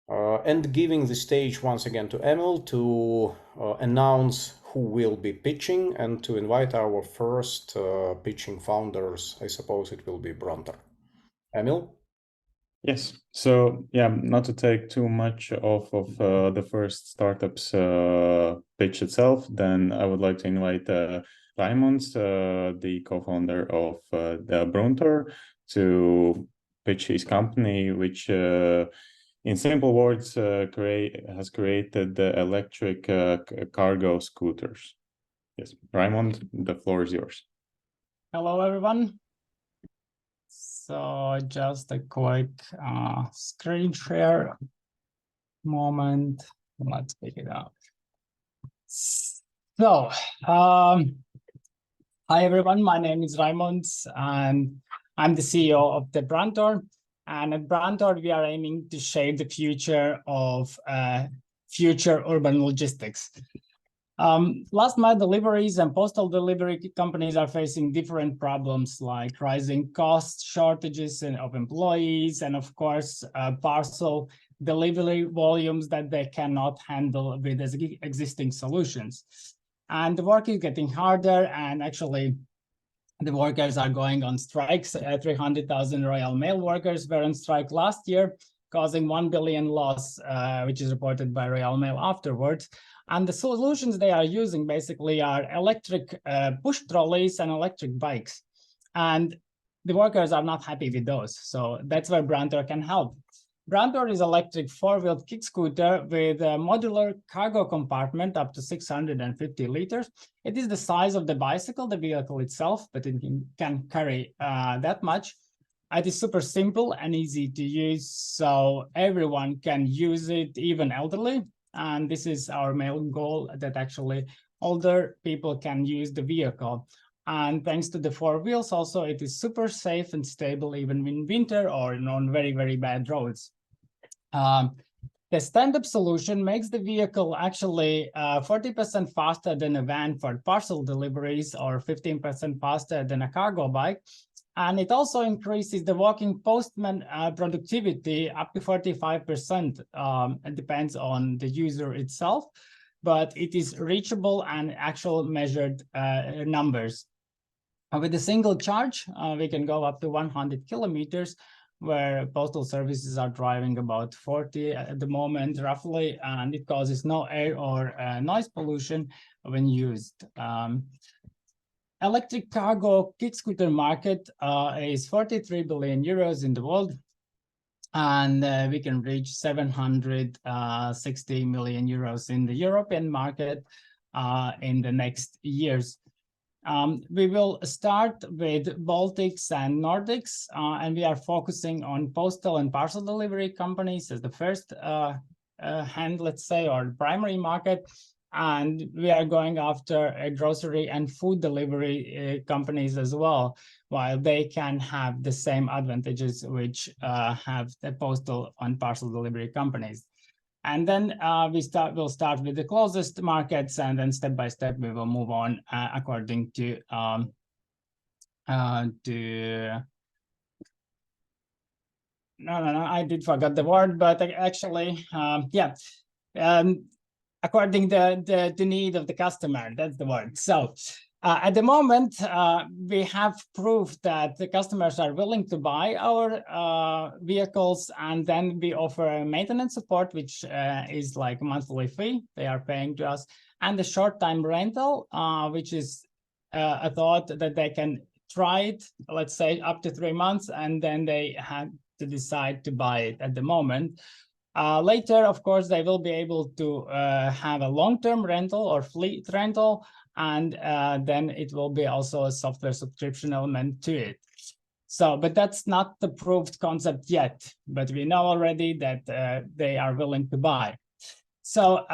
and giving the stage once again to Emil to announce who will be pitching and to invite our first pitching founders. I suppose it will be Bruntor. Emil? Yes. So yeah, not to take too much off of the first startup's pitch itself, then I would like to invite Raimons, the co-founder of the Bruntor, to pitch his company, which in simple words has created the electric cargo scooters. Yes, Raimond, the floor is yours. Hello, everyone. So just a quick screen share moment. Let's pick it up. So, hi everyone. My name is Raimond, and I'm the CEO of the Bruntor. And at Bruntor, we are aiming to shape the future of future urban logistics. Last mile deliveries and postal delivery companies are facing different problems like rising costs, shortages of employees, and of course, parcel delivery volumes that they cannot handle with existing solutions. And the work is getting harder, and actually, the workers are going on strikes. 300,000 Royal Mail workers were on strike last year, causing 1 billion loss, which is reported by Royal Mail afterwards. And the solutions they are using basically are electric push trolleys and electric bikes. And the workers are not happy with those. So that's where Bruntor can help. Bruntor is electric four-wheeled kick scooter with a modular cargo compartment up to 650 liters. It is the size of the bicycle, the vehicle itself, but it can carry that much. It is super simple and easy to use, so everyone can use it, even elderly. And this is our main goal, that actually older people can use the vehicle. And thanks to the four wheels also, it is super safe and stable even in winter or on very, very bad roads. The stand-up solution makes the vehicle actually 40% faster than a van for parcel deliveries or 15% faster than a cargo bike. And it also increases the walking postman productivity up to 45%. It depends on the user itself, but it is reachable and actual measured numbers. With a single charge, we can go up to 100 kilometers, where postal services are driving about 40 at the moment, roughly, and it causes no air or noise pollution when used. Electric cargo kick scooter market is 43 billion euros in the world, and we can reach 760 million euros in the European market in the next years. We will start with Baltics and Nordics, and we are focusing on postal and parcel delivery companies as the first hand, let's say, or primary market. And we are going after grocery and food delivery companies as well, while they can have the same advantages which have the postal and parcel delivery companies. And then we'll start with the closest markets, and then step by step we will move on according to no, I did forget the word, but actually, yeah. According to the need of the customer, that's the word. So at the moment, we have proof that the customers are willing to buy our vehicles, and then we offer maintenance support, which is like a monthly fee they are paying to us, and the short-time rental, which is a thought that they can try it, let's say, up to 3 months, and then they have to decide to buy it at the moment. Later, of course, they will be able to have a long-term rental or fleet rental, and then it will be also a software subscription element to it. So, but that's not the proved concept yet, but we know already that they are willing to buy. So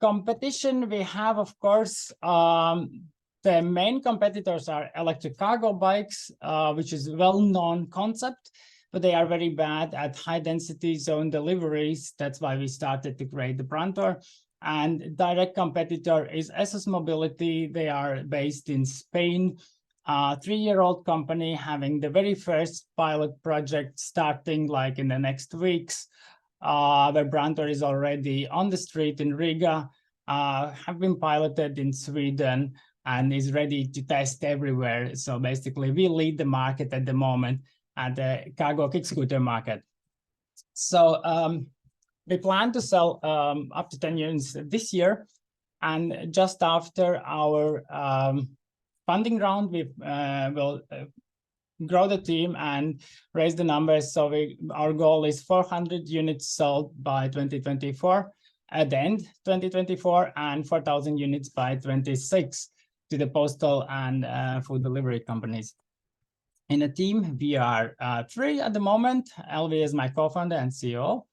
competition, we have, of course, the main competitors are electric cargo bikes, which is a well-known concept, but they are very bad at high-density zone deliveries. That's why we started to create the Bruntor. And direct competitor is SS Mobility. They are based in Spain, a 3-year-old company having the very first pilot project starting like in the next weeks. where Bruntor is already on the street in Riga, have been piloted in Sweden, and is ready to test everywhere. So basically, we lead the market at the moment at the cargo kick scooter market. So we plan to sell up to 10 units this year. And just after our funding round, we will grow the team and raise the numbers. So our goal is 400 units sold by 2024, at the end 2024, and 4,000 units by 26 to the postal and food delivery companies. In a team, we are 3 at the moment. Elvi is my co-founder and CEO.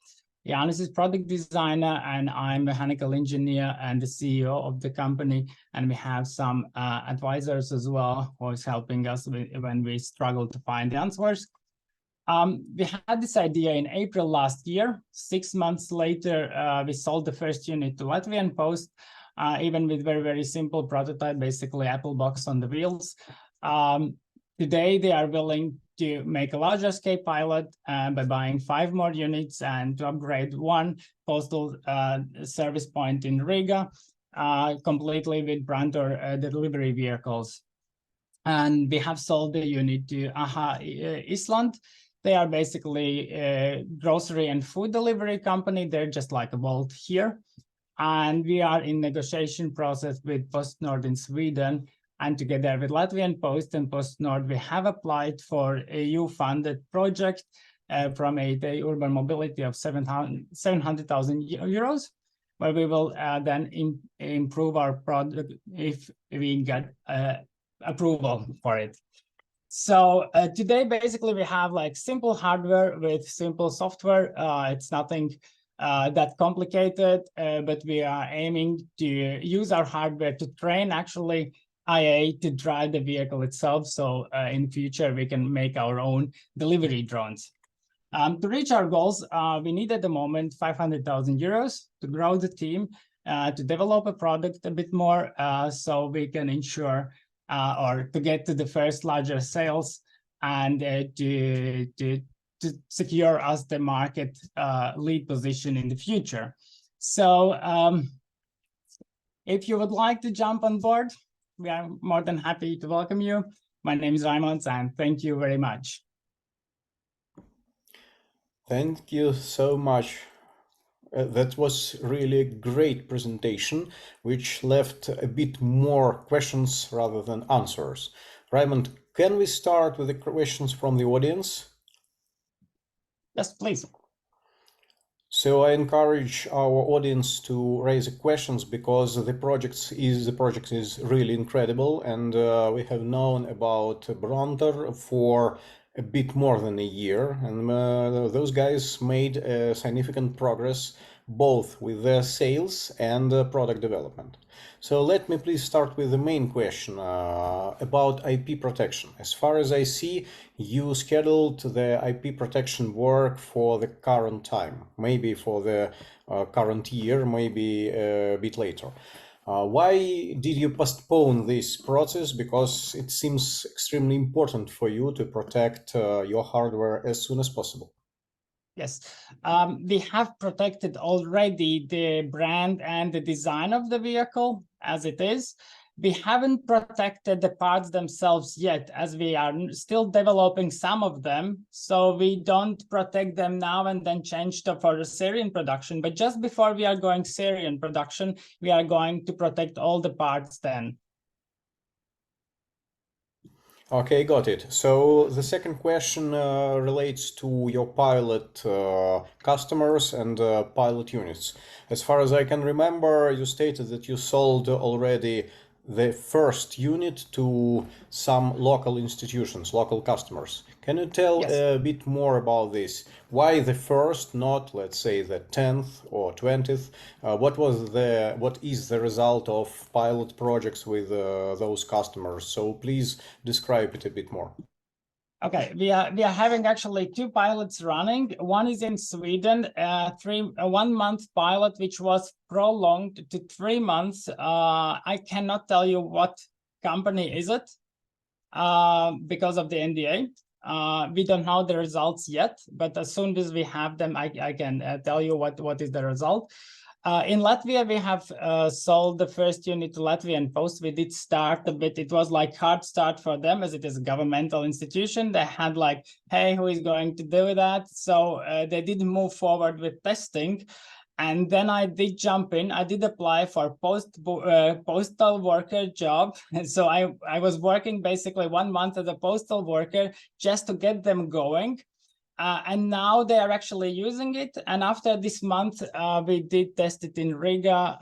Janis is product designer, and I'm mechanical engineer and the CEO of the company. And we have some advisors as well, who is helping us when we struggle to find the answers. We had this idea in April last year. 6 months later, we sold the first unit to Latvian Post, even with very, very simple prototype, basically Apple box on the wheels. Today, they are willing to make a larger scale pilot by buying 5 more units and to upgrade 1 postal service point in Riga completely with Bruntor delivery vehicles. And we have sold the unit to AHA Iceland. They are basically a grocery and food delivery company. They're just like a Volt here. And we are in negotiation process with PostNord in Sweden. And together with Latvian Post and PostNord, we have applied for a EU-funded project from the urban mobility of 700,000 euros, where we will then improve our product if we get approval for it. So today, basically, we have like simple hardware with simple software. It's nothing that complicated, but we are aiming to use our hardware to train actually IA to drive the vehicle itself. So in the future, we can make our own delivery drones. To reach our goals, we need at the moment 500,000 euros to grow the team, to develop a product a bit more, so we can ensure or to get to the first larger sales and to secure us the market lead position in the future. So if you would like to jump on board, we are more than happy to welcome you. My name is Raimons, and thank you very much. Thank you so much. That was really a great presentation, which left a bit more questions rather than answers. Raymond, can we start with the questions from the audience? Yes, please. So I encourage our audience to raise questions, because the project is really incredible, and we have known about Bruntor for a bit more than a year, and those guys made significant progress both with their sales and product development. So let me please start with the main question about IP protection. As far as I see, you scheduled the IP protection work for the current time, maybe for the current year, maybe a bit later. Why did you postpone this process? Because it seems extremely important for you to protect your hardware as soon as possible. Yes, we have protected already the brand and the design of the vehicle as it is. We haven't protected the parts themselves yet, as we are still developing some of them. So we don't protect them now and then change them for the serial production. But just before we are going serial production, we are going to protect all the parts then. Okay, got it. So the second question relates to your pilot customers and pilot units. As far as I can remember, you stated that you sold already the first unit to some local institutions, local customers. Can you tell a bit more about this? Why the first, not, let's say, the 10th or 20th? What is the result of pilot projects with those customers? So please describe it a bit more. Okay, we are having actually 2 pilots running. One is in Sweden, a 1-month pilot, which was prolonged to 3 months. I cannot tell you what company is it because of the NDA. We don't know the results yet, but as soon as we have them, I can tell you what is the result. In Latvia, we have sold the first unit to Latvian Post. We did start a bit. It was like hard start for them as it is a governmental institution. They had like, hey, who is going to do that? So they did move forward with testing. And then I did jump in. I did apply for postal worker job. And so I was working basically 1 month as a postal worker just to get them going. And now they are actually using it. And after this month, we did test it in Riga,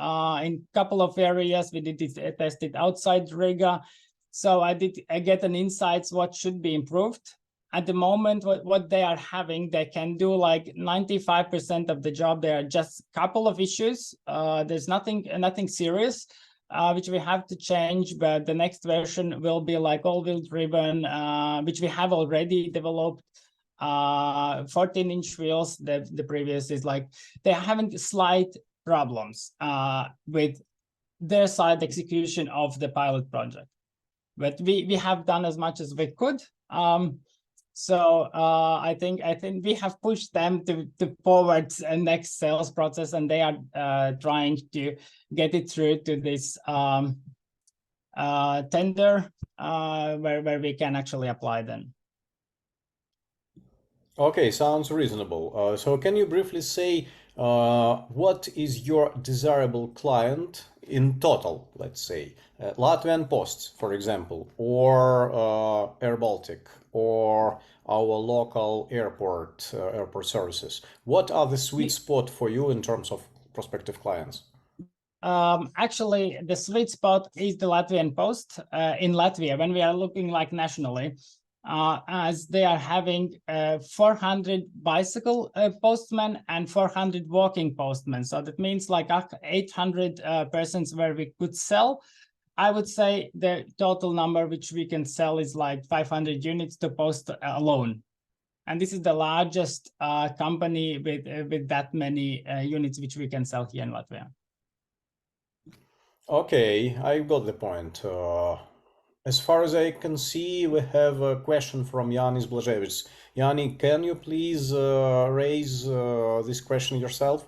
in a couple of areas. We did test it outside Riga. So I get an insights what should be improved. At the moment, what they are having, they can do like 95% of the job. There are just a couple of issues. There's nothing serious, which we have to change. But the next version will be like all-wheel driven, which we have already developed. 14-inch wheels. The previous is like they're having slight problems with their side execution of the pilot project. But we have done as much as we could. So I think we have pushed them to forward a next sales process, and they are trying to get it through to this tender where we can actually apply them. Okay, sounds reasonable. So can you briefly say what is your desirable client in total, let's say? Latvian Posts, for example, or Air Baltic, or our local airport services. What are the sweet spot for you in terms of prospective clients? Actually, the sweet spot is the Latvian Post in Latvia when we are looking like nationally. As they are having 400 bicycle postmen and 400 walking postmen. So that means like 800 persons where we could sell. I would say the total number which we can sell is like 500 units to post alone. And this is the largest company with that many units which we can sell here in Latvia. Okay, I got the point. As far as I can see, we have a question from Yanis Blaževics. Yanni, can you please raise this question yourself?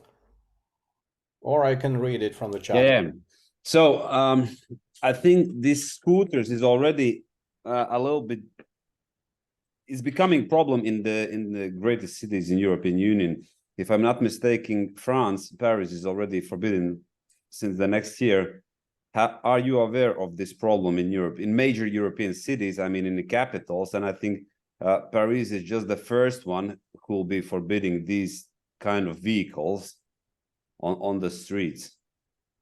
Or I can read it from the chat. Yeah. So I think these scooters is already a little bit, it's becoming problem in the greatest cities in European Union. If I'm not mistaken, France, Paris is already forbidden since the next year. Are you aware of this problem in Europe, in major European cities? I mean, in the capitals, and I think Paris is just the first one who will be forbidding these kind of vehicles on the streets.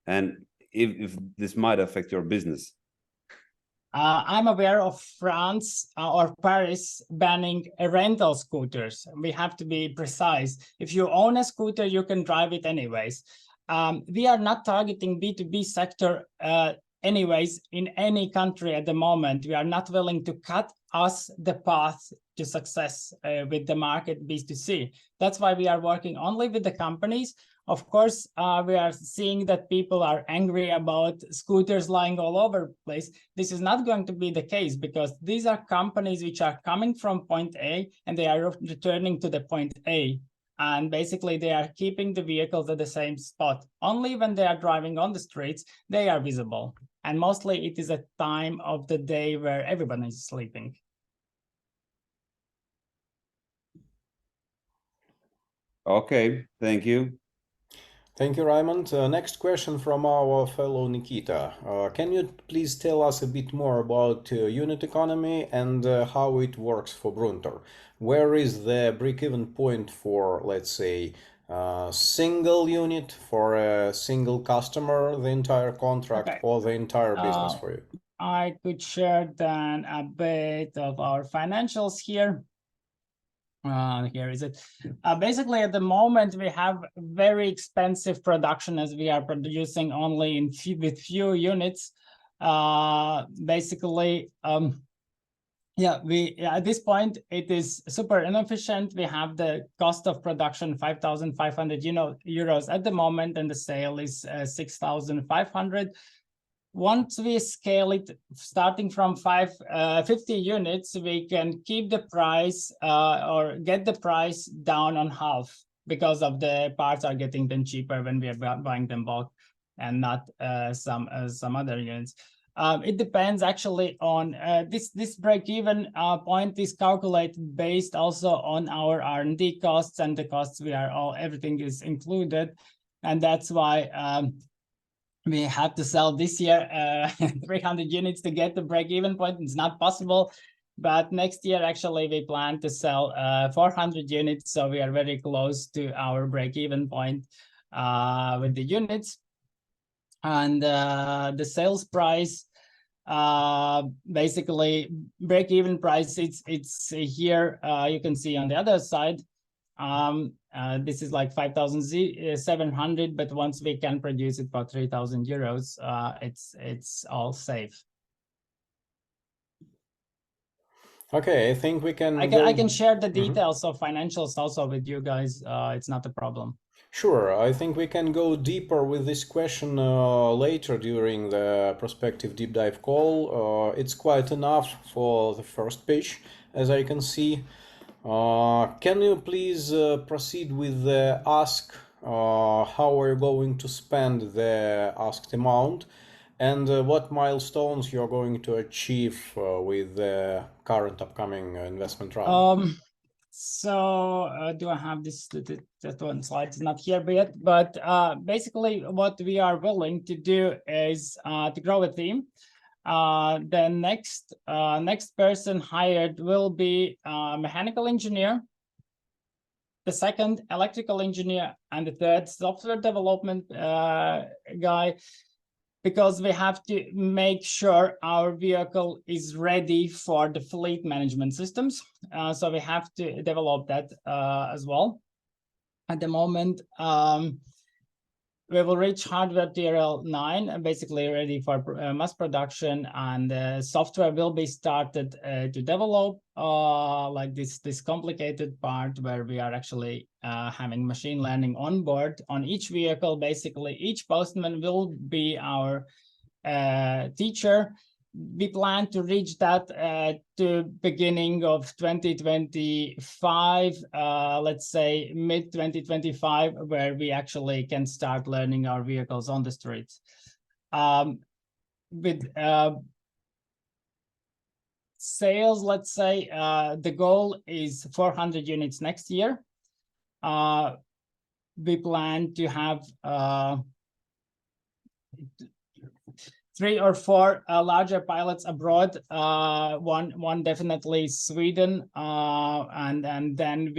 And if this might affect your business. I'm aware of France or Paris banning rental scooters. We have to be precise. If you own a scooter, you can drive it anyways. We are not targeting B2B sector anyways in any country at the moment. We are not willing to cut us the path to success with the market B2C. That's why we are working only with the companies. Of course, we are seeing that people are angry about scooters lying all over the place. This is not going to be the case because these are companies which are coming from point A and they are returning to the point A. And basically, they are keeping the vehicles at the same spot. Only when they are driving on the streets, they are visible. And mostly it is a time of the day where everyone is sleeping. Okay, thank you. Thank you, Raymond. Next question from our fellow Nikita. Can you please tell us a bit more about unit economy and how it works for Bruntor? Where is the break-even point for, let's say, a single unit for a single customer, the entire contract, Okay. or the entire business for you? I could share then a bit of our financials here. Here is it. Basically, at the moment, we have very expensive production as we are producing only with few units. Basically, at this point, it is super inefficient. We have the cost of production 5,500 euros at the moment, and the sale is 6,500. once we scale it, starting from 50 units, we can keep the price or get the price down on half, because of the parts are getting then cheaper when we are buying them bulk and not some other units. It depends actually on this break-even point is calculated based also on our R&D costs and the costs everything is included, and that's why we have to sell this year 300 units to get the break-even point. It's not possible, but next year actually we plan to sell 400 units, so we are very close to our break-even point with the units. And the sales price, basically break-even price, it's here. You can see on the other side. This is like 5,700, but once we can produce it for 3,000 euros, it's all safe. Okay, I think we can. I can share the details of financials also with you guys. It's not a problem. Sure, I think we can go deeper with this question later during the prospective deep dive call. It's quite enough for the first pitch, as I can see. Can you please proceed with the ask? How are you going to spend the asked amount, and what milestones you're going to achieve with the current upcoming investment round? So do I have this? That one slide is not here yet, but basically what we are willing to do is to grow a team. The next person hired will be a mechanical engineer, the second electrical engineer, and the third software development guy, because we have to make sure our vehicle is ready for the fleet management systems. So we have to develop that as well. At the moment, we will reach hardware TRL 9 and basically ready for mass production, and software will be started to develop like this complicated part where we are actually having machine learning on board on each vehicle. Basically, each postman will be our teacher. We plan to reach that to beginning of 2025, let's say mid 2025, where we actually can start learning our vehicles on the streets. With sales, let's say the goal is 400 units next year. We plan to have 3 or 4 larger pilots abroad. One definitely Sweden, and then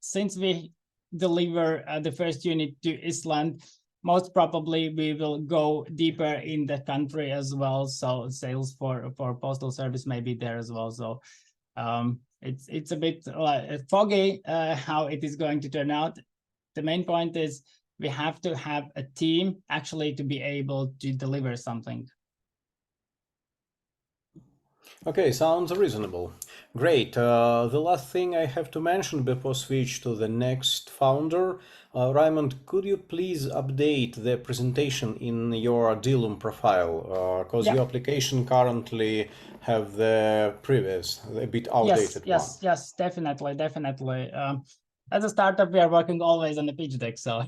since we deliver the first unit to Iceland, most probably we will go deeper in the country as well. So sales for postal service may be there as well. So it's a bit foggy how it is going to turn out. The main point is we have to have a team actually to be able to deliver something. Okay, sounds reasonable. Great. The last thing I have to mention before switch to the next founder, Raymond, could you please update the presentation in your Dilum profile? Because your application currently have the previous, a bit outdated one. Yes, definitely. As a startup, we are working always on the pitch deck, so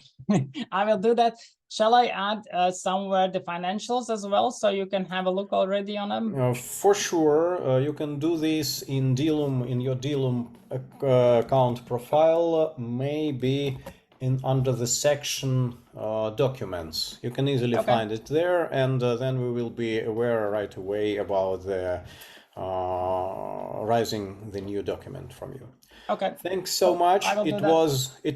I will do that. Shall I add somewhere the financials as well, so you can have a look already on them? For sure, you can do this in Dilum, in your Dilum account profile, maybe under the section documents. You can easily find it there, and then we will be aware right away about the rising the new document from you. Okay. Thanks so much. It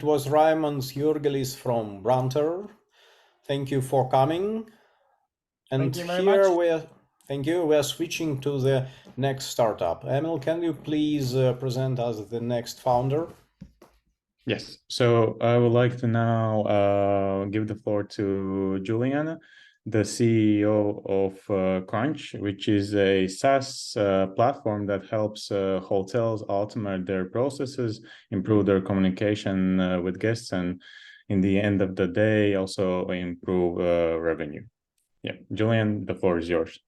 was Raimonds Jurgelis from Bruntor. Thank you for coming. And thank you very much. Thank you. We are switching to the next startup. Emil, can you please present us the next founder? Yes. So I would like to now give the floor to Juliana, the CEO of Qrunch, which is a SaaS platform that helps hotels automate their processes, improve their communication with guests, and in the end of the day, also improve revenue. Yeah, Julian, the floor is yours.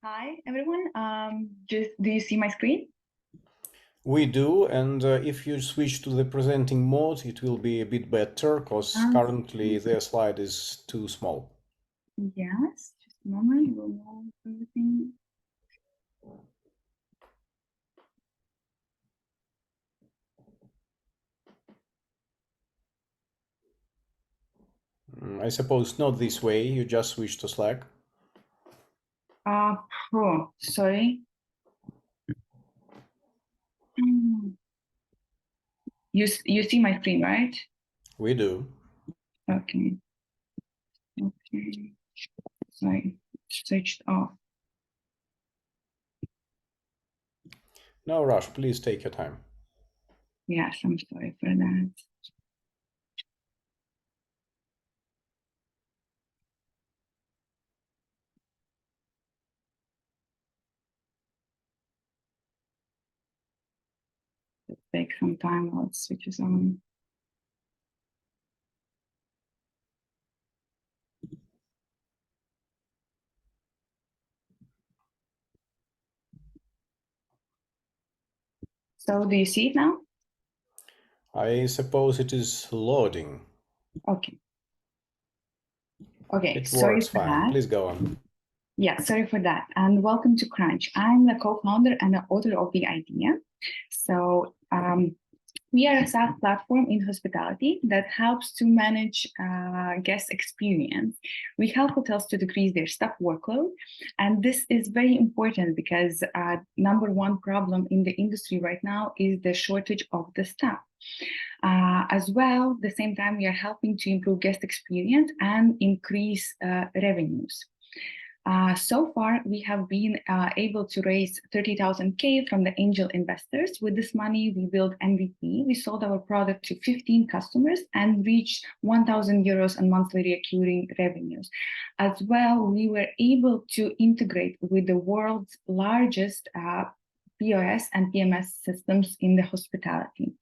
Hi, everyone. Do you see my screen? We do, and if you switch to the presenting mode, it will be a bit better, because currently the slide is too small. Yes, just a moment. We'll move everything. I suppose not this way, you just switch to Slack. Oh, sorry. You see my screen, right? We do. Okay. Okay. Sorry, switched off. No rush, please take your time. Yes, I'm sorry for that. It'll take some time while it switches on. So do you see it now? I suppose it is loading. Okay. Okay, It sorry works for fine. that. Please go on. Yeah, sorry for that. And welcome to Qrunch. I'm the co-founder and the author of the idea. So we are a SaaS platform in hospitality that helps to manage guest experience. We help hotels to decrease their staff workload. And this is very important because number one problem in the industry right now is the shortage of the staff. As well, at the same time, we are helping to improve guest experience and increase revenues. So far, we have been able to raise 30,000 from the angel investors. With this money, we built MVP. We sold our product to 15 customers and reached 1,000 euros in monthly recurring revenues. As well, we were able to integrate with the world's largest POS and PMS systems in the hospitality.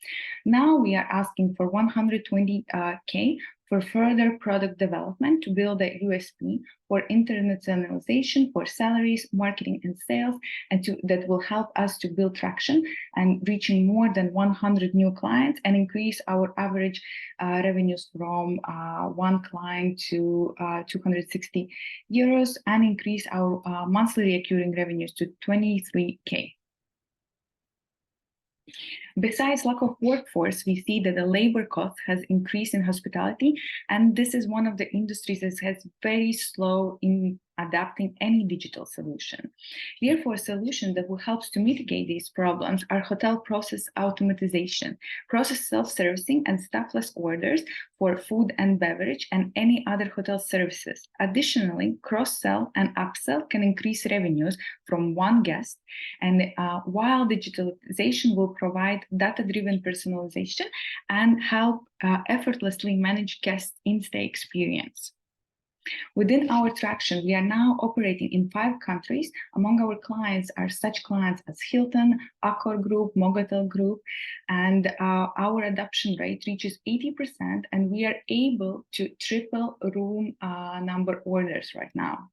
Now we are asking for 120K for further product development to build a USP for internationalization, for salaries, marketing, and sales, and that will help us to build traction and reaching more than 100 new clients and increase our average revenues from one client to 260 euros and increase our monthly recurring revenues to 23K. Besides lack of workforce, we see that the labor cost has increased in hospitality, and this is one of the industries that has very slow in adapting any digital solution. Therefore, a solution that will help to mitigate these problems are hotel process automatization, process self-servicing and staffless orders for food and beverage and any other hotel services. Additionally, cross-sell and upsell can increase revenues from one guest, and while digitalization will provide data-driven personalization and help effortlessly manage guest in-stay experience. Within our traction, we are now operating in 5 countries. Among our clients are such clients as Hilton, Accor Group, Mogotel Group, and our adoption rate reaches 80%, and we are able to triple room number orders right now.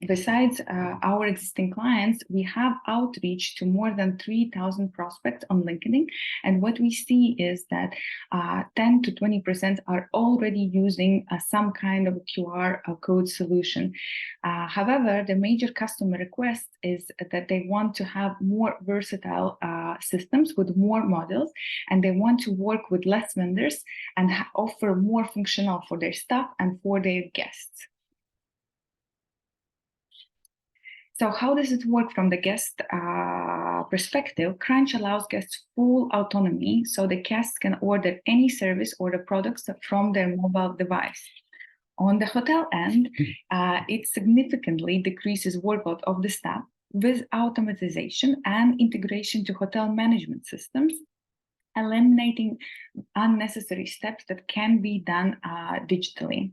Besides our existing clients, we have outreach to more than 3,000 prospects on LinkedIn. And what we see is that 10 to 20% are already using some kind of QR code solution. However, the major customer request is that they want to have more versatile systems with more models, and they want to work with less vendors and offer more functional for their staff and for their guests. So how does it work from the guest perspective? Qrunch allows guests full autonomy, so the guests can order any service or the products from their mobile device. On the hotel end, it significantly decreases workload of the staff with automatization and integration to hotel management systems, eliminating unnecessary steps that can be done digitally.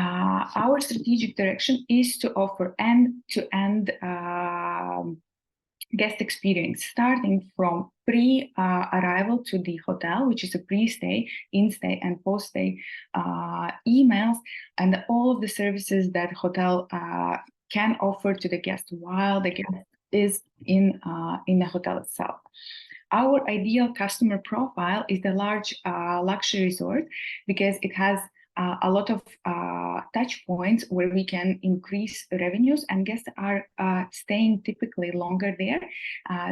Our strategic direction is to offer end-to-end guest experience, starting from pre-arrival to the hotel, which is a pre-stay, in-stay, and post-stay emails, and all of the services that hotel can offer to the guest while the guest is in the hotel itself. Our ideal customer profile is the large luxury resort because it has a lot of touch points where we can increase revenues, and guests are staying typically longer there.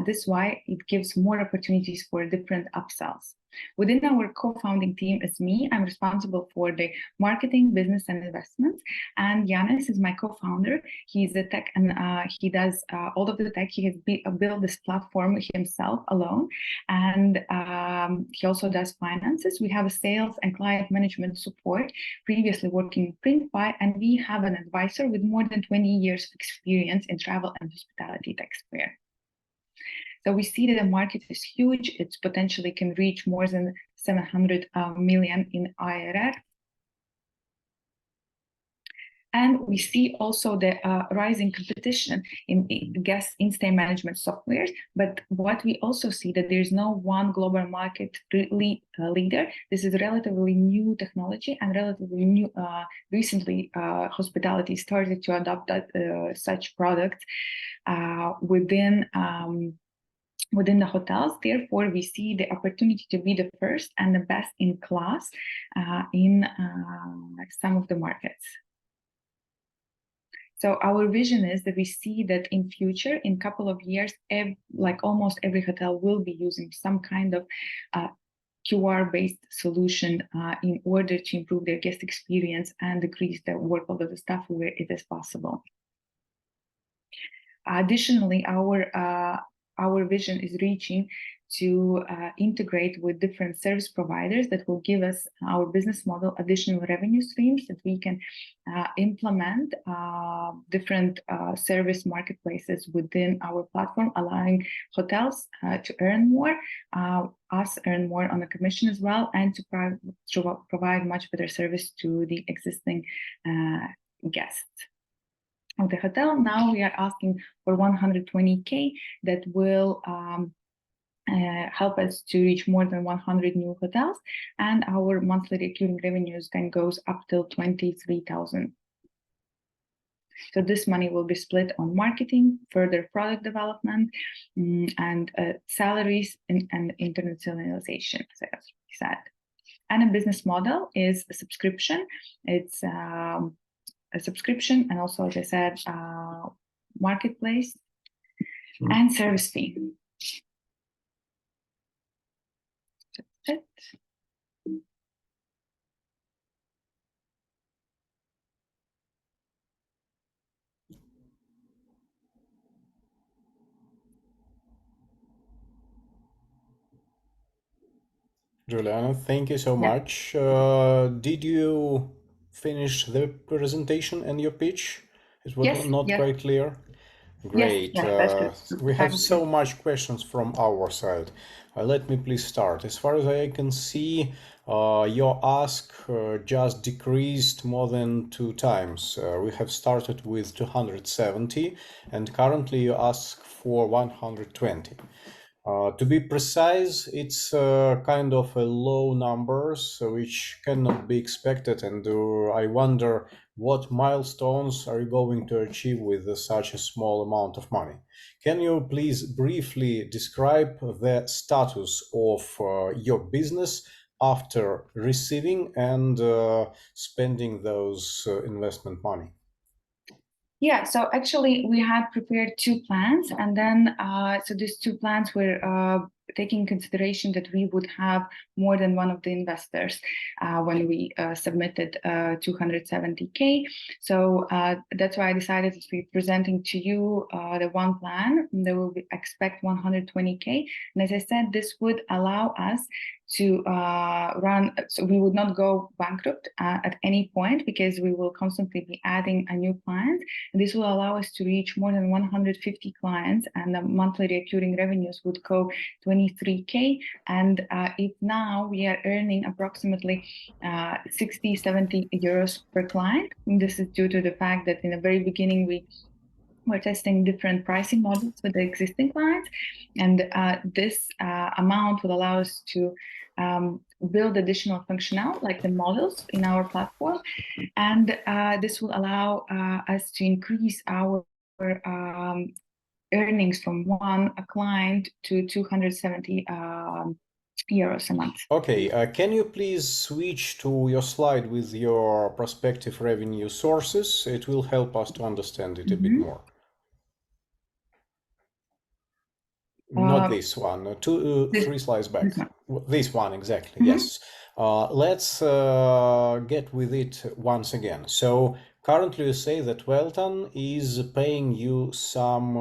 This is why it gives more opportunities for different upsells. Within our co-founding team is me. I'm responsible for the marketing, business, and investments. And Yanis is my co-founder. He's a tech, and he does all of the tech. He has built this platform himself alone, and he also does finances. We have a sales and client management support, previously working in Printfy, and we have an advisor with more than 20 years of experience in travel and hospitality tech sphere. So we see that the market is huge. It potentially can reach more than 700 million in IRR. And we see also the rising competition in guest in-stay management softwares. But what we also see that there's no one global market leader. This is relatively new technology, and relatively new. Recently, hospitality started to adopt such products within the hotels. Therefore, we see the opportunity to be the first and the best in class in some of the markets. So our vision is that we see that in future, in a couple of years, like almost every hotel will be using some kind of QR-based solution in order to improve their guest experience and decrease the workload of the staff where it is possible. Additionally, our vision is reaching to integrate with different service providers that will give us our business model additional revenue streams that we can implement different service marketplaces within our platform, allowing hotels to earn more, us earn more on the commission as well, and to provide much better service to the existing guests of the hotel. Now we are asking for 120K that will help us to reach more than 100 new hotels, and our monthly recurring revenues then goes up till 23,000. So this money will be split on marketing, further product development, and salaries and internationalization, as I said. And a business model is a subscription. It's a subscription, and also, as I said, marketplace and service fee. That's it. Juliana, thank you so much. Did you finish the presentation and your pitch? It was not quite clear. Great. Yes, we have so much questions from our side. Let me please start. As far as I can see, your ask just decreased more than 2 times. We have started with 270, and currently you ask for 120. To be precise, it's kind of a low numbers which cannot be expected, and I wonder what milestones are you going to achieve with such a small amount of money. Can you please briefly describe the status of your business after receiving and spending those investment money? Yeah, so actually we had prepared 2 plans, and then so these 2 plans were taking consideration that we would have more than one of the investors when we submitted 270K. So that's why I decided to be presenting to you the one plan. They will expect 120K, and as I said, this would allow us to run, so we would not go bankrupt at any point, because we will constantly be adding a new client. And this will allow us to reach more than 150 clients, and the monthly recurring revenues would go 23K. And if now we are earning approximately 60-70 euros per client, and this is due to the fact that in the very beginning we we're testing different pricing models with the existing clients, and this amount will allow us to build additional functionality like the models in our platform, and this will allow us to increase our earnings from one client to 270 euros a month. Okay, can you please switch to your slide with your prospective revenue sources? It will help us to understand it a bit more. Not this one, three slides back. This one, exactly, yes. Let's get with it once again. So currently you say that Welton is paying you some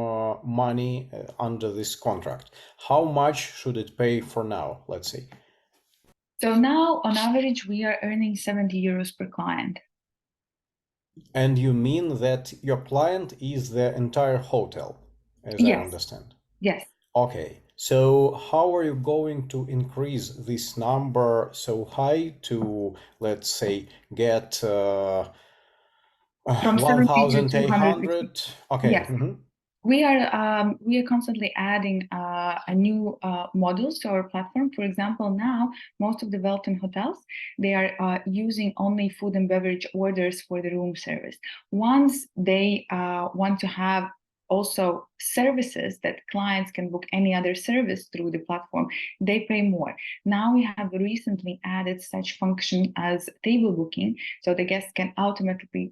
money under this contract. How much should it pay for now, let's say? So now, on average, we are earning 70 euros per client. And you mean that your client is the entire hotel, as I understand? Yes. Okay, so how are you going to increase this number so high to, let's say, get From 1,800? Okay. Yes. We are constantly adding a new modules to our platform. For example, now most of the Welton hotels, they are using only food and beverage orders for the room service. Once they want to have also services that clients can book any other service through the platform, they pay more. Now we have recently added such function as table booking, so the guests can automatically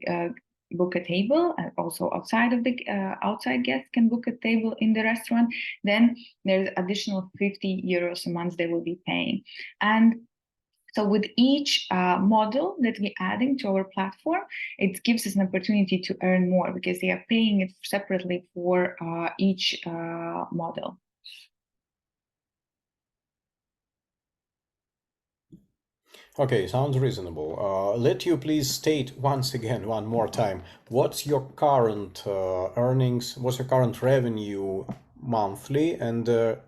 book a table, and also outside guests can book a table in the restaurant. Then there's additional 50 euros a month they will be paying. And so with each model that we're adding to our platform, it gives us an opportunity to earn more because they are paying it separately for each model. Okay, sounds reasonable. Let you please state once again, one more time, what's your current earnings, what's your current revenue monthly, and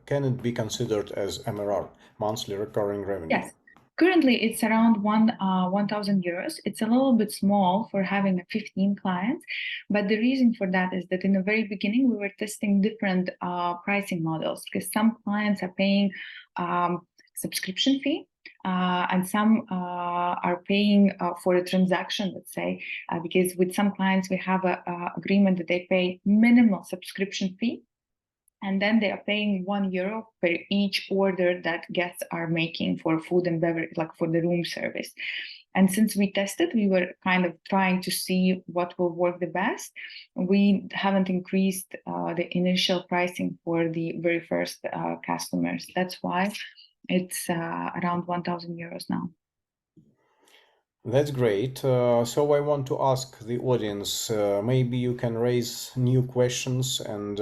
can it be considered as MRR, monthly recurring revenue? Yes. Currently, it's around 1,000 euros. It's a little bit small for having 15 clients, but the reason for that is that in the very beginning, we were testing different pricing models because some clients are paying subscription fee, and some are paying for a transaction, let's say, because with some clients, we have an agreement that they pay minimal subscription fee, and then they are paying €1 per each order that guests are making for food and beverage, like for the room service. And since we tested, we were kind of trying to see what will work the best. We haven't increased the initial pricing for the very first customers. That's why it's around 1,000 euros now. That's great. So I want to ask the audience, maybe you can raise new questions and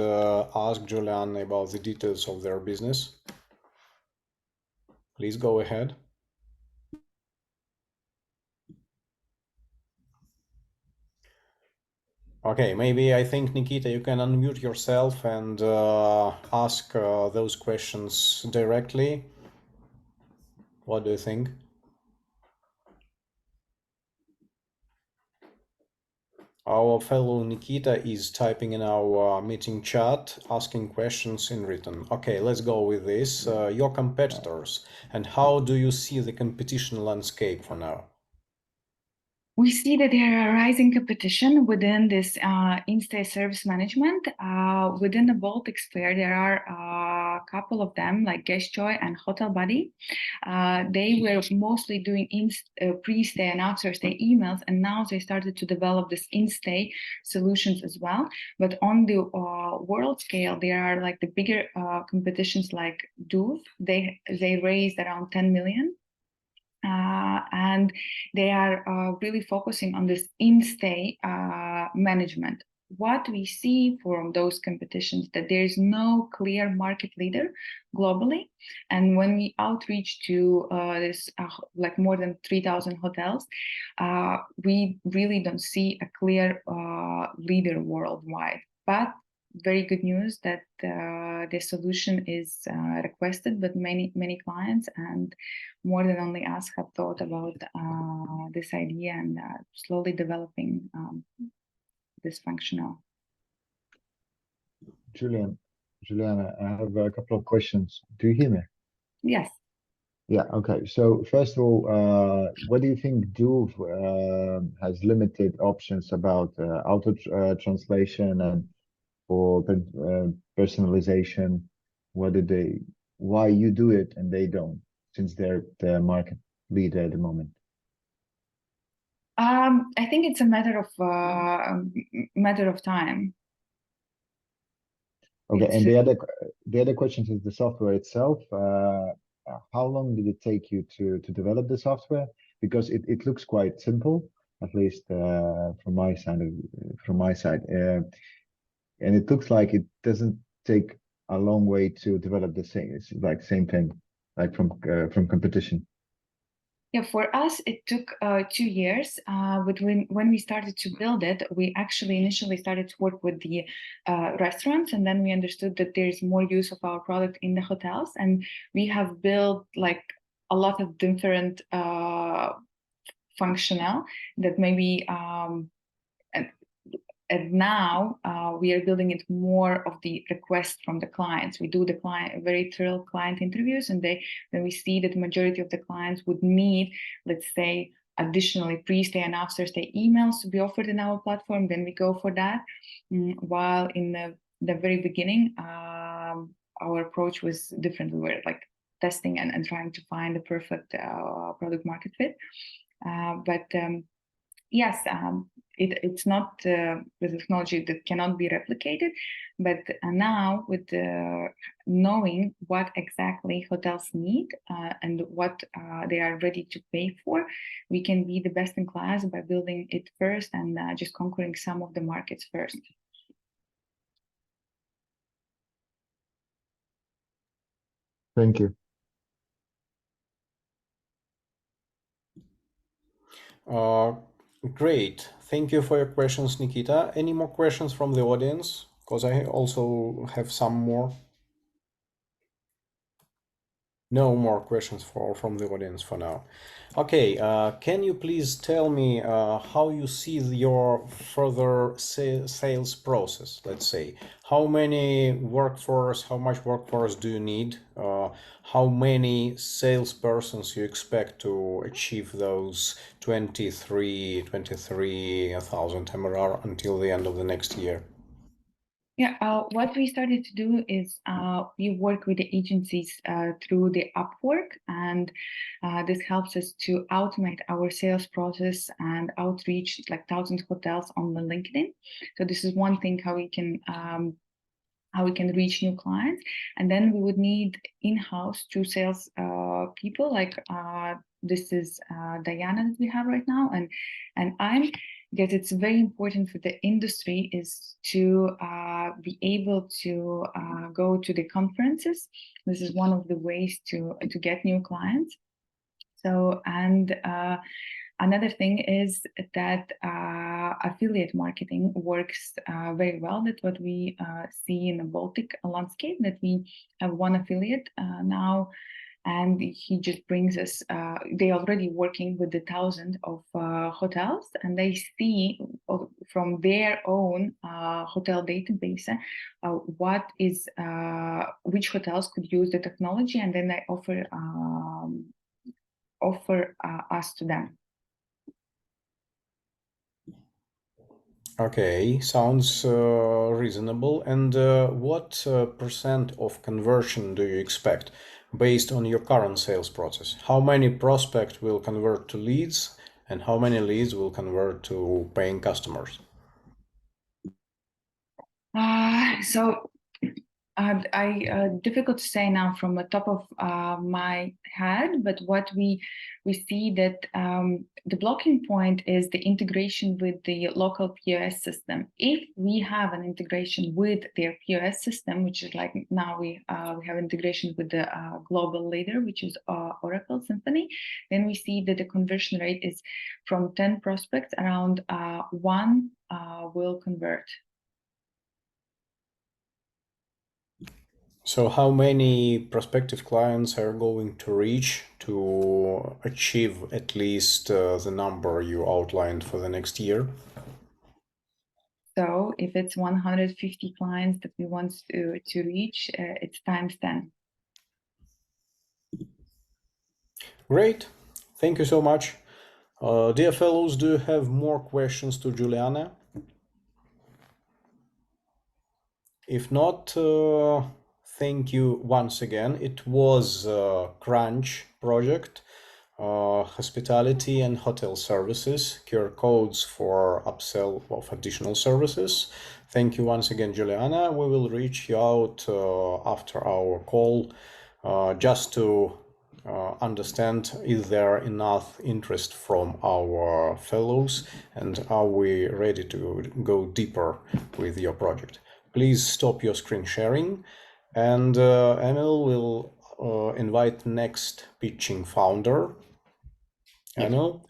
ask Julian about the details of their business. Please go ahead. Okay, maybe I think, Nikita, you can unmute yourself and ask those questions directly. What do you think? Our fellow Nikita is typing in our meeting chat, asking questions in written. Okay, let's go with this. Your competitors, and how do you see the competition landscape for now? We see that there are rising competition within this in-stay service management. Within the Baltic sphere, there are a couple of them, like GuestJoy and Hotel Buddy. They were mostly doing pre-stay and after-stay emails, and now they started to develop this in-stay solutions as well. But on the world scale, there are like the bigger competitions like Doof. They raised around 10 million. And they are really focusing on this in-stay management. What we see from those competitions that there is no clear market leader globally, and when we outreach to this like more than 3,000 hotels, we really don't see a clear leader worldwide. But very good news that the solution is requested, but many clients and more than only us have thought about this idea and slowly developing this functional. Juliana, I have a couple of questions. Do you hear me? Yes. Yeah, okay. So first of all, what do you think Duve has limited options about auto translation and for personalization? Why you do it and they don't, since they're the market leader at the moment? I think it's a matter of time. Okay, It's and the other question is the software itself. How long did it take you to develop the software? Because it looks quite simple, at least from my side, and it looks like it doesn't take a long way to develop the same. It's like same thing, like from competition. Yeah, for us, it took 2 years. But when we started to build it, we actually initially started to work with the restaurants, and then we understood that there's more use of our product in the hotels, and we have built like a lot of different functional that maybe and now we are building it more of the request from the clients. We do the very thorough client interviews, and when we see that the majority of the clients would need, let's say, additionally pre-stay and after-stay emails to be offered in our platform, then we go for that. While in the very beginning, our approach was different. We were like testing and trying to find the perfect product market fit. But yes, it's not the technology that cannot be replicated, but now with knowing what exactly hotels need and what they are ready to pay for, we can be the best in class by building it first and just conquering some of the markets first. Thank you. Great. Thank you for your questions, Nikita. Any more questions from the audience? Because I also have some more. No more questions from the audience for now. Okay, can you please tell me how you see your further sales process, let's say? How much workforce do you need? How many salespersons you expect to achieve those 23,000 MRR until the end of the next year? Yeah, what we started to do is we work with the agencies through the Upwork, and this helps us to automate our sales process and outreach like 1,000 hotels on the LinkedIn. So this is one thing how we can reach new clients, and then we would need in-house 2 sales people. Like this is Diana that we have right now, and I'm. Because it's very important for the industry is to be able to go to the conferences. This is one of the ways to get new clients. So, and another thing is that affiliate marketing works very well. That's what we see in the Baltic landscape, that we have one affiliate now, and he just brings us, they already working with the 1,000 of hotels, and they see from their own hotel database which hotels could use the technology, and then they offer us to them. Okay, sounds reasonable. And what percent of conversion do you expect based on your current sales process? How many prospects will convert to leads, and how many leads will convert to paying customers? Difficult to say now from the top of my head, but what we see that the blocking point is the integration with the local POS system. If we have an integration with their POS system, which is like now we have integration with the global leader, which is Oracle Symphony, then we see that the conversion rate is from 10 prospects, around 1 will convert. So how many prospective clients are going to reach to achieve at least the number you outlined for the next year? So if it's 150 clients that we want to reach, it's times 10. Great. Thank you so much. Dear fellows, do you have more questions to Juliana? If not, thank you once again. It was a Qrunch project, hospitality and hotel services, QR codes for upsell of additional services. Thank you once again, Juliana. We will reach you out after our call just to understand is there enough interest from our fellows and are we ready to go deeper with your project. Please stop your screen sharing, and Emil will invite next pitching founder. Emil?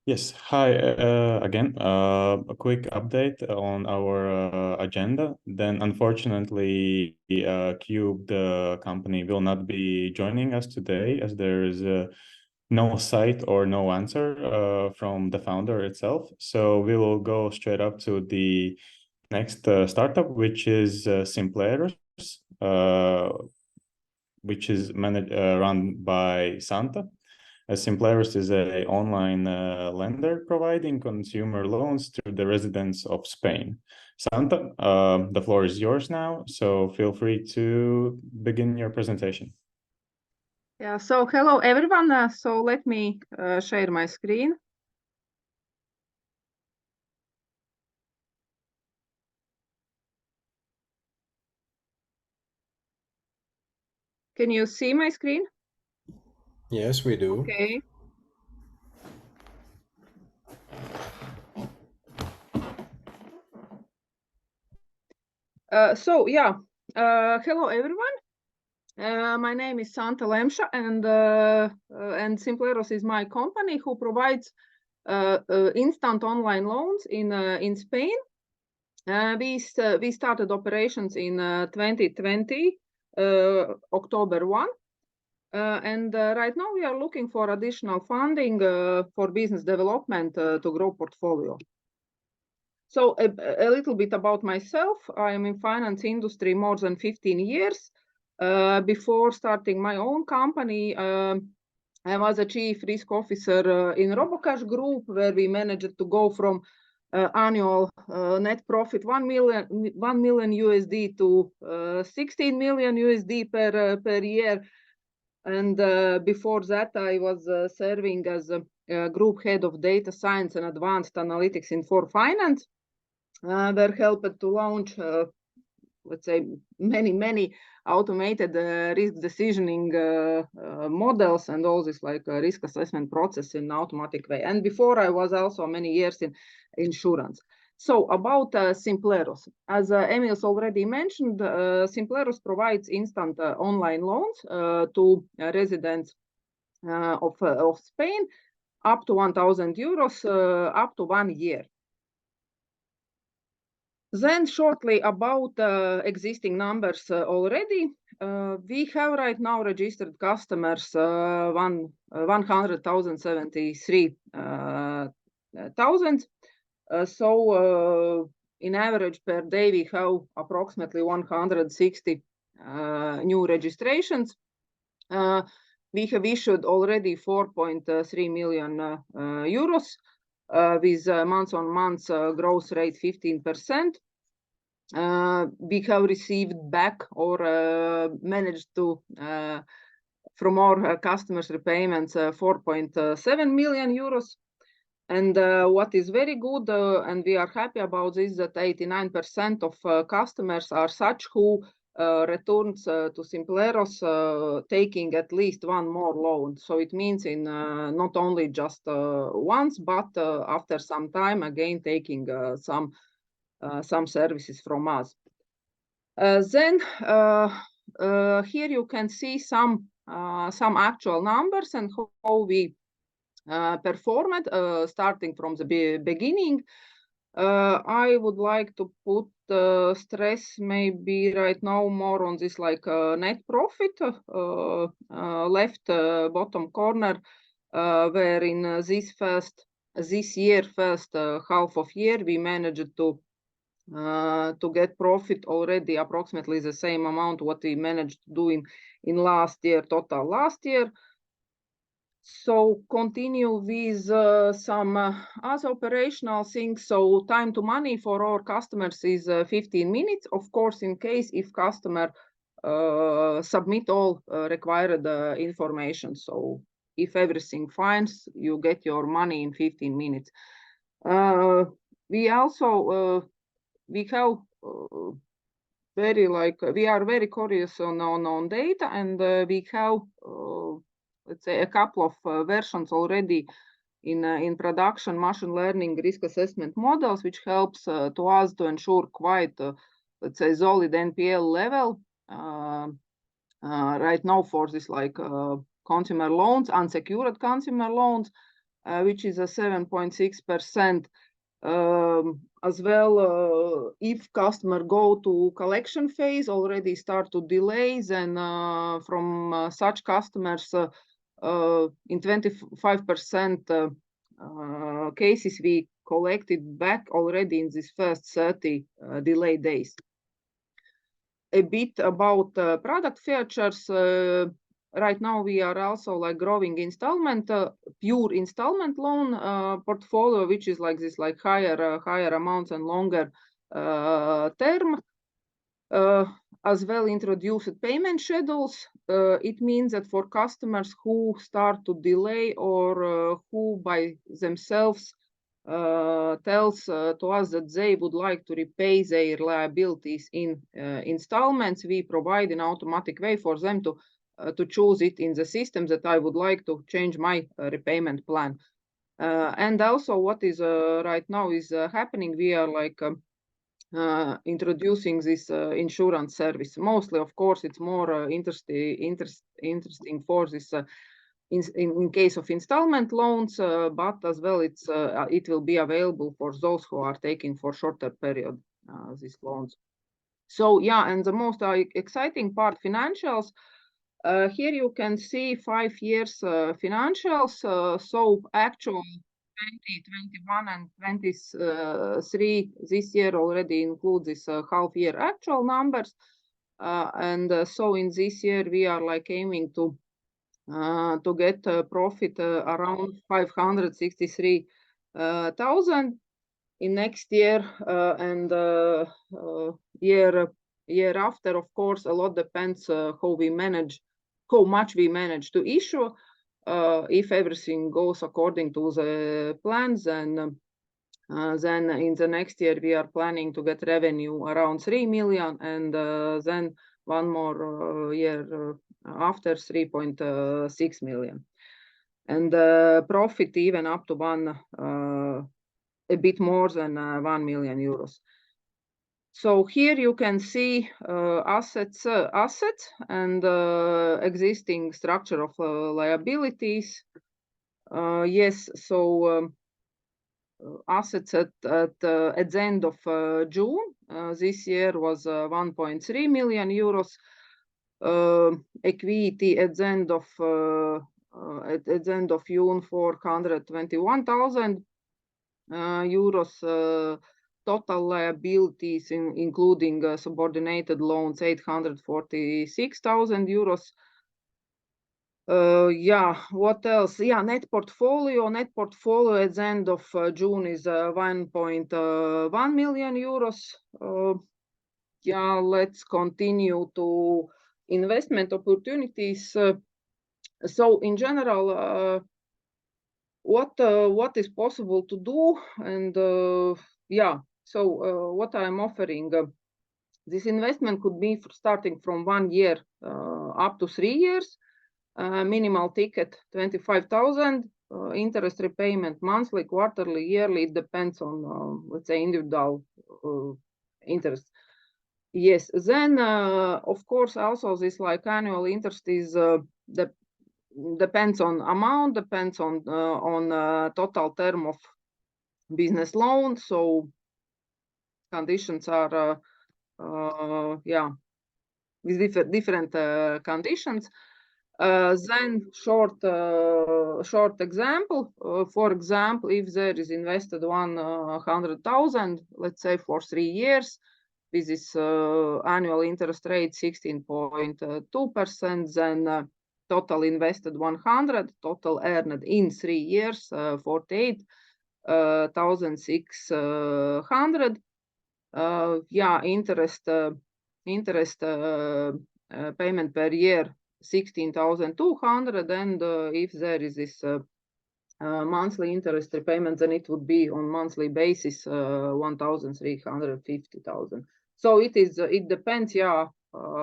Yes, hi again. A quick update on our agenda. Then, unfortunately, Cube, the company, will not be joining us today as there is no site or no answer from the founder itself. So we will go straight up to the next startup, which is Simpleros, which is run by Santa. Simpleros is an online lender providing consumer loans to the residents of Spain. Santa, the floor is yours now, so feel free to begin your presentation. Yeah, so hello everyone. So let me share my screen. Can you see my screen? Yes, we do. Okay. So yeah, hello everyone. My name is Santa Lemša, and Simpleros is my company who provides instant online loans in Spain. We started operations in 2020, October 1. And right now we are looking for additional funding for business development to grow portfolio. So a little bit about myself. I am in finance industry more than 15 years. Before starting my own company, I was a chief risk officer in Robocash Group, where we managed to go from annual net profit 1 million USD to 16 million USD per year. And before that, I was serving as a group head of data science and advanced analytics in For Finance. That helped to launch, let's say, many automated risk decisioning models and all this like risk assessment process in an automatic way. And before, I was also many years in insurance. So about Simpleros, as Emil's already mentioned, Simpleros provides instant online loans to residents of Spain up to 1,000 euros up to 1 year. Then shortly about existing numbers already, we have right now registered customers 100,073,000. So in average per day, we have approximately 160 new registrations. We have issued already 4.3 million euros with month-on-month growth rate 15%. We have received back or managed to from our customers' repayments 4.7 million euros. And what is very good, and we are happy about this, that 89% of customers are such who returns to Simpleros taking at least one more loan. So it means in not only just once, but after some time again taking some services from us. Then here you can see some actual numbers and how we performed starting from the beginning. I would like to put stress maybe right now more on this like net profit left bottom corner, where in this year first half of year we managed to to get profit already approximately the same amount what we managed to do in last year, total last year. So continue with some other operational things. So time to money for our customers is 15 minutes. Of course, in case if customer submit all required information. So if everything fine, you get your money in 15 minutes. We also we have we are very curious on data, and we have let's say a couple of versions already in production machine learning risk assessment models, which helps to us to ensure quite let's say solid NPL level right now for this consumer loans, unsecured consumer loans, which is a 7.6%. As well, if customer go to collection phase, already start to delays, and from such customers, in 25% cases, we collected back already in this first 30 delay days. A bit about product features. Right now, we are also growing installment, pure installment loan portfolio, which is this higher amounts and longer term. As well, introduced payment schedules. It means that for customers who start to delay or who by themselves tells to us that they would like to repay their liabilities in installments, we provide an automatic way for them to choose it in the system that I would like to change my repayment plan. And also what is right now is happening, we are introducing this insurance service. Mostly, of course, it's more interesting for this in case of installment loans, but as well it will be available for those who are taking for shorter period these loans. So yeah, and the most exciting part, financials. Here you can see 5 years financials. So actual 2021 and 23 this year already include this half year actual numbers. And so in this year we are aiming to get a profit around 563,000 in next year, and year after. Of course, a lot depends how much we manage to issue. If everything goes according to the plans, and then in the next year we are planning to get revenue around 3 million, and then one more year after 3.6 million, and profit even up to a bit more than 1 million euros. So here you can see assets and existing structure of liabilities. Yes, so assets at the end of June this year was 1.3 million euros. Equity at the end of June 421,000 euros. Total liabilities, including subordinated loans, 846,000 euros. Yeah, what else? Yeah, net portfolio at the end of June is 1.1 million euros. Yeah, let's continue to investment opportunities. So in general, what is possible to do, and yeah, so what I'm offering, this investment could be starting from 1 year up to 3 years. Minimal ticket 25,000. Interest repayment monthly, quarterly, yearly. It depends on let's say individual interest. Yes, then of course also this annual interest is depends on amount, depends on total term of business loan. So conditions are yeah, with different conditions. Then short example. For example, if there is invested 100,000, let's say for 3 years, this is annual interest rate 16.2%, then total invested 100, total earned in 3 years 48,600. Yeah, interest payment per year 16,200, and if there is this monthly interest repayment, then it would be on monthly basis 1,350,000. So it depends, yeah,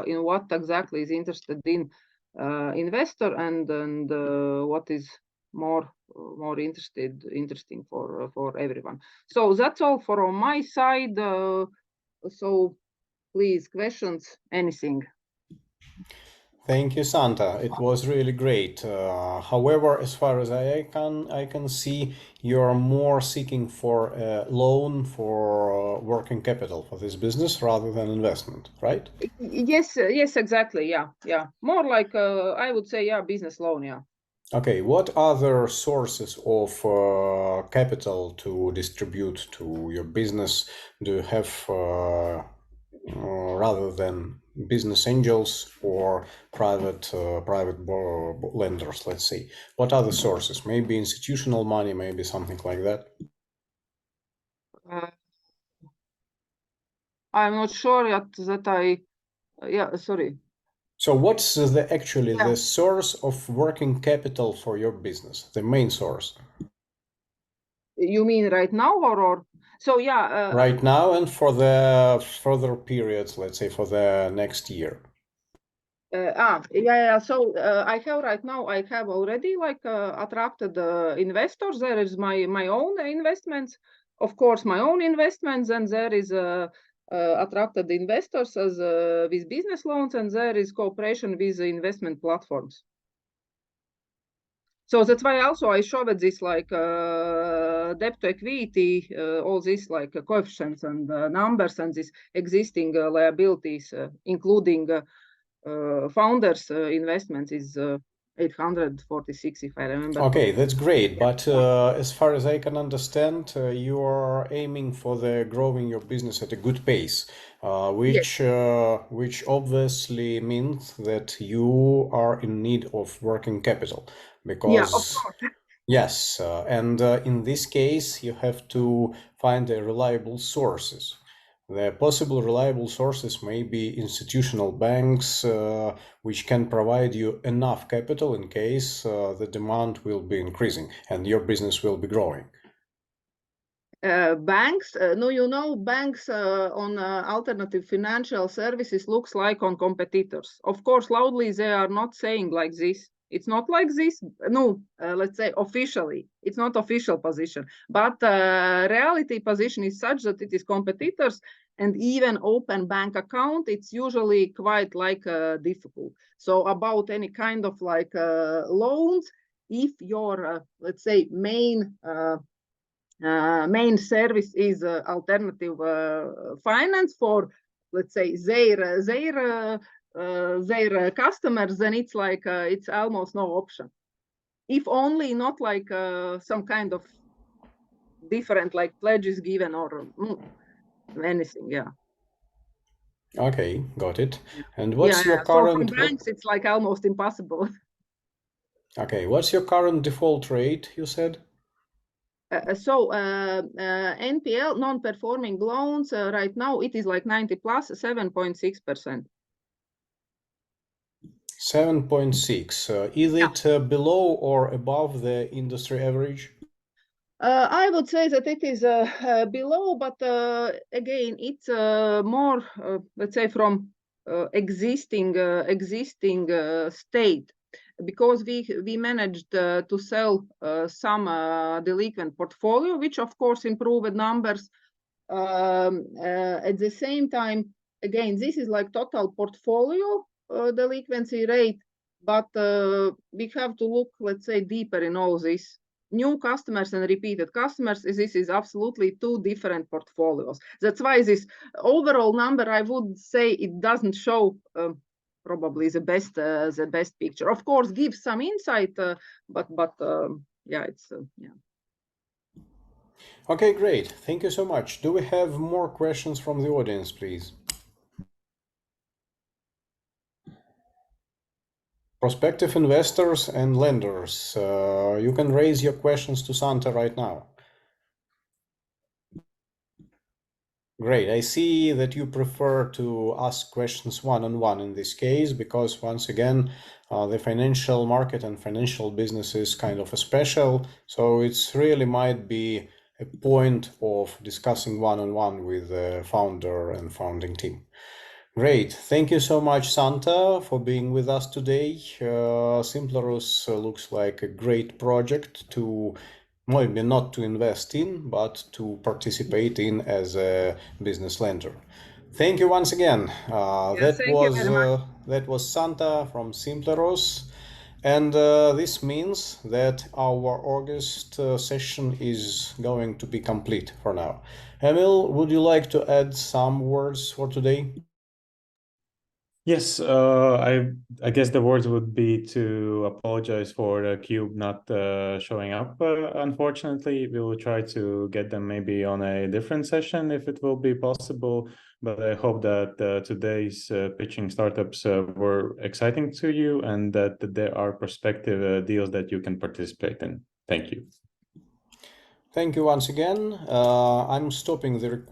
in what exactly is interested in investor and what is more interesting for everyone. So that's all from my side. So please, questions, anything. Thank you, Santa. It was really great. However, as far as I can see, you're more seeking for a loan for working capital for this business rather than investment, right? Yes, exactly. Yeah. More like I would say, yeah, business loan. Yeah. Okay. What other sources of capital to distribute to your business do you have? Rather than business angels or private lenders, let's say. What other sources? Maybe institutional money, maybe something like that. I'm not sure yet that I. Yeah, sorry. So what's the source of working capital for your business? The main source. You mean right now or? So yeah. Right now and for the further periods, let's say for the next year. Yeah. So I have right now. I have already attracted investors. There is my own investments, of course, my own investments, and there is attracted investors as with business loans, and there is cooperation with investment platforms. So that's why also I showed this debt to equity, all this coefficients and numbers and these existing liabilities, including founders' investments is 846, if I remember. Okay, that's great. But as far as I can understand, you are aiming for growing your business at a good pace, which obviously means that you are in need of working capital. Because, yeah, of course. Yes, and in this case, you have to find reliable sources. The possible reliable sources may be institutional banks, which can provide you enough capital in case the demand will be increasing and your business will be growing. Banks, banks on alternative financial services looks like on competitors. Of course, loudly they are not saying like this. It's not like this. No, let's say officially, it's not official position, but reality position is such that it is competitors, and even open bank account, it's usually quite difficult. So about any kind of loans, if your let's say main service is alternative finance for, let's say, their customers, then it's it's almost no option. If only not some kind of different pledges given or anything. Yeah. Okay, got it. Yeah. And what's your current? So from banks, it's almost impossible. Okay, what's your current default rate? You said. NPL, non-performing loans, right now it is 90 plus 7.6%. 7.6. Is it below or above the industry average? I would say that it is below, but again, it's more, let's say, from existing state, because we managed to sell some delinquent portfolio, which of course improved numbers. At the same time, again, this is total portfolio delinquency rate, but we have to look, let's say, deeper in all this. New customers and repeated customers, this is absolutely two different portfolios. That's why this overall number, I would say, it doesn't show probably the best picture. Of course, gives some insight, but yeah, it's yeah. Okay, great. Thank you so much. Do we have more questions from the audience, please? Prospective investors and lenders, you can raise your questions to Santa right now. Great. I see that you prefer to ask questions one-on-one in this case, because once again, the financial market and financial business is kind of a special. So it's really might be a point of discussing one-on-one with the founder and founding team. Great. Thank you so much, Santa, for being with us today. Simpleros looks like a great project to maybe not to invest in, but to participate in as a business lender. Thank you once again. Yes, thank you very much. That was Santa from Simpleros. And this means that our August session is going to be complete for now. Emil, would you like to add some words for today? Yes, I guess the words would be to apologize for the cube not showing up. Unfortunately, we will try to get them maybe on a different session if it will be possible. But I hope that today's pitching startups were exciting to you and that there are prospective deals that you can participate in. Thank you. Thank you once again. I'm stopping the recording.